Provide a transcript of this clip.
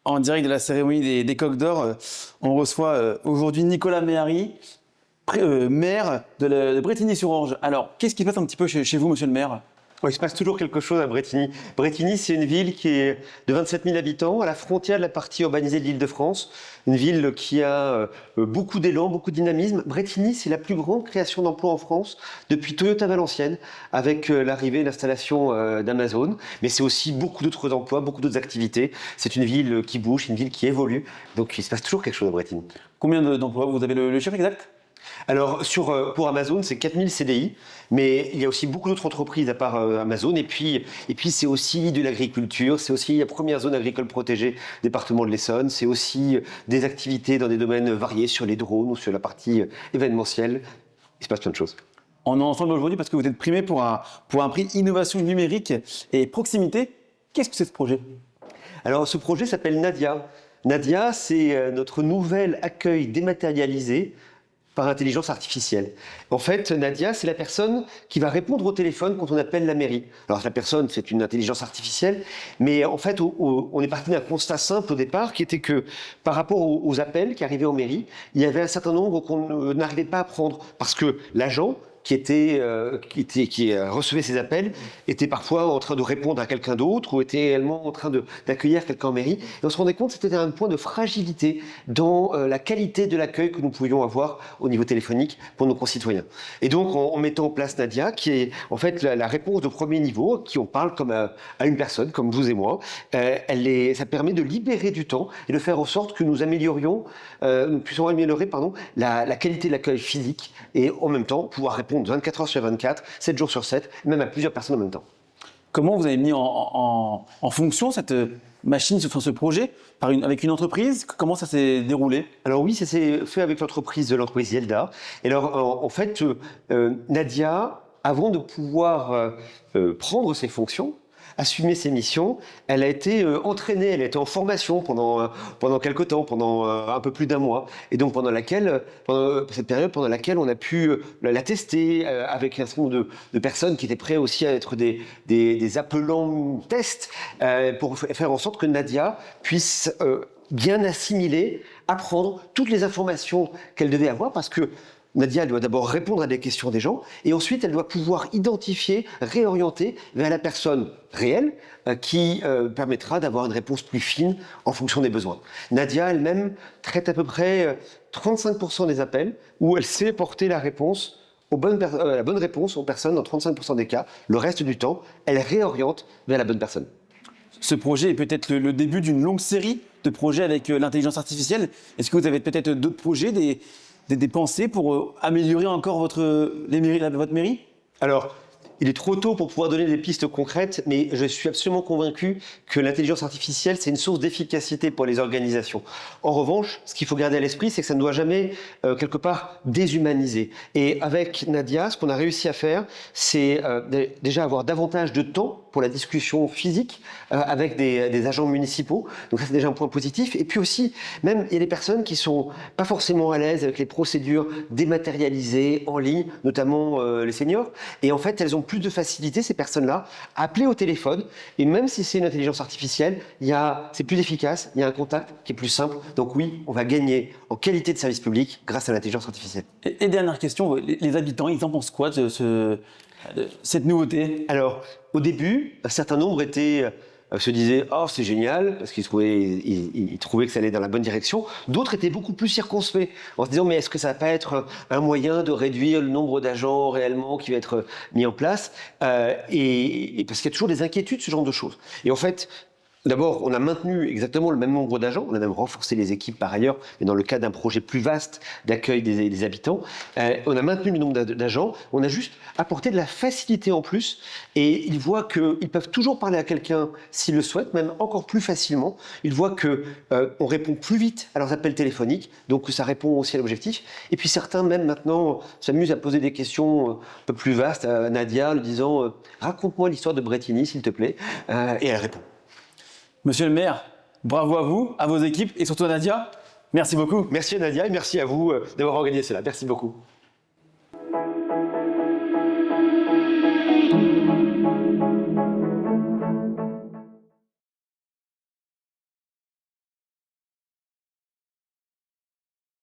En direct de la cérémonie des Coqs d'Or, on reçoit aujourd'hui Nicolas Méhari, maire de Brétigny-sur-Orge. Alors, qu'est-ce qui se passe un petit peu chez vous, monsieur le maire? Il se passe toujours quelque chose à Brétigny. Brétigny, c'est une ville qui est de 27 000 habitants, à la frontière de la partie urbanisée de l'Île-de-France. Une ville qui a beaucoup d'élan, beaucoup de dynamisme. Brétigny, c'est la plus grande création d'emplois en France depuis Toyota Valenciennes, avec l'arrivée et l'installation d'Amazon. Mais c'est aussi beaucoup d'autres emplois, beaucoup d'autres activités. C'est une ville qui bouge, une ville qui évolue. Donc il se passe toujours quelque chose à Brétigny. Combien d'emplois? Vous avez le chiffre exact? Alors, pour Amazon, c'est 4000 CDI, mais il y a aussi beaucoup d'autres entreprises à part Amazon. Et puis c'est aussi de l'agriculture, c'est aussi la première zone agricole protégée département de l'Essonne, c'est aussi des activités dans des domaines variés sur les drones ou sur la partie événementielle. Il se passe plein de choses. On est ensemble aujourd'hui parce que vous êtes primé pour un prix Innovation numérique et proximité. Qu'est-ce que c'est ce projet? Alors, ce projet s'appelle Nadia. Nadia, c'est notre nouvel accueil dématérialisé par intelligence artificielle. En fait, Nadia, c'est la personne qui va répondre au téléphone quand on appelle la mairie. Alors la personne, c'est une intelligence artificielle, mais en fait, on est parti d'un constat simple au départ, qui était que par rapport aux appels qui arrivaient aux mairies, il y avait un certain nombre qu'on n'arrivait pas à prendre, parce que l'agent qui recevait ces appels était parfois en train de répondre à quelqu'un d'autre ou était également en train d'accueillir quelqu'un en mairie. Et on se rendait compte que c'était un point de fragilité dans la qualité de l'accueil que nous pouvions avoir au niveau téléphonique pour nos concitoyens. Et donc, en mettant en place Nadia, qui est en fait la réponse de premier niveau, qui on parle comme à une personne, comme vous et moi, ça permet de libérer du temps et de faire en sorte que nous puissions améliorer la qualité de l'accueil physique et en même temps pouvoir répondre 24 heures sur 24, 7 jours sur 7, même à plusieurs personnes en même temps. Comment vous avez mis en fonction cette machine, ce projet, avec une entreprise? Comment ça s'est déroulé? Alors oui, ça s'est fait avec l'entreprise Yelda. Et alors, en fait, Nadia, avant de pouvoir prendre ses fonctions, assumer ses missions, elle a été entraînée, elle a été en formation pendant quelques temps, pendant un peu plus d'un mois. Et donc pendant cette période pendant laquelle on a pu la tester avec un certain nombre de personnes qui étaient prêtes aussi à être des appelants tests pour faire en sorte que Nadia puisse bien assimiler, apprendre toutes les informations qu'elle devait avoir, parce que Nadia, elle doit d'abord répondre à des questions des gens et ensuite elle doit pouvoir identifier, réorienter vers la personne réelle qui permettra d'avoir une réponse plus fine en fonction des besoins. Nadia elle-même traite à peu près 35% des appels où elle sait porter la réponse la bonne réponse aux personnes dans 35% des cas. Le reste du temps, elle réoriente vers la bonne personne. Ce projet est peut-être le début d'une longue série de projets avec l'intelligence artificielle. Est-ce que vous avez peut-être d'autres projets, des pensées pour améliorer encore votre mairie? Alors, il est trop tôt pour pouvoir donner des pistes concrètes, mais je suis absolument convaincu que l'intelligence artificielle, c'est une source d'efficacité pour les organisations. En revanche, ce qu'il faut garder à l'esprit, c'est que ça ne doit jamais, quelque part, déshumaniser. Et avec Nadia, ce qu'on a réussi à faire, c'est déjà avoir davantage de temps pour la discussion physique avec des agents municipaux. Donc ça, c'est déjà un point positif. Et puis aussi, même, il y a des personnes qui sont pas forcément à l'aise avec les procédures dématérialisées en ligne, notamment les seniors. Et en fait, elles ont plus de facilité, ces personnes-là, à appeler au téléphone. Et même si c'est une intelligence artificielle, c'est plus efficace, il y a un contact qui est plus simple. Donc oui, on va gagner en qualité de service public grâce à l'intelligence artificielle. Et dernière question, les habitants, ils en pensent quoi de cette nouveauté? Alors, au début, un certain nombre se disaient « Oh, c'est génial », parce qu'ils trouvaient que ça allait dans la bonne direction. D'autres étaient beaucoup plus circonspects, en se disant « Mais est-ce que ça va pas être un moyen de réduire le nombre d'agents réellement qui va être mis en place ?» Et parce qu'il y a toujours des inquiétudes, ce genre de choses. Et en fait, d'abord, on a maintenu exactement le même nombre d'agents, on a même renforcé les équipes par ailleurs, mais dans le cadre d'un projet plus vaste d'accueil des habitants. On a maintenu le nombre d'agents, on a juste apporté de la facilité en plus, et ils voient qu'ils peuvent toujours parler à quelqu'un s'ils le souhaitent, même encore plus facilement. Ils voient qu'on répond plus vite à leurs appels téléphoniques, donc ça répond aussi à l'objectif. Et puis certains même maintenant s'amusent à poser des questions un peu plus vastes à Nadia, lui disant « Raconte-moi l'histoire de Brétigny, s'il te plaît », et elle répond. Monsieur le maire, bravo à vous, à vos équipes et surtout à Nadia. Merci beaucoup. Merci à Nadia et merci à vous d'avoir organisé cela. Merci beaucoup.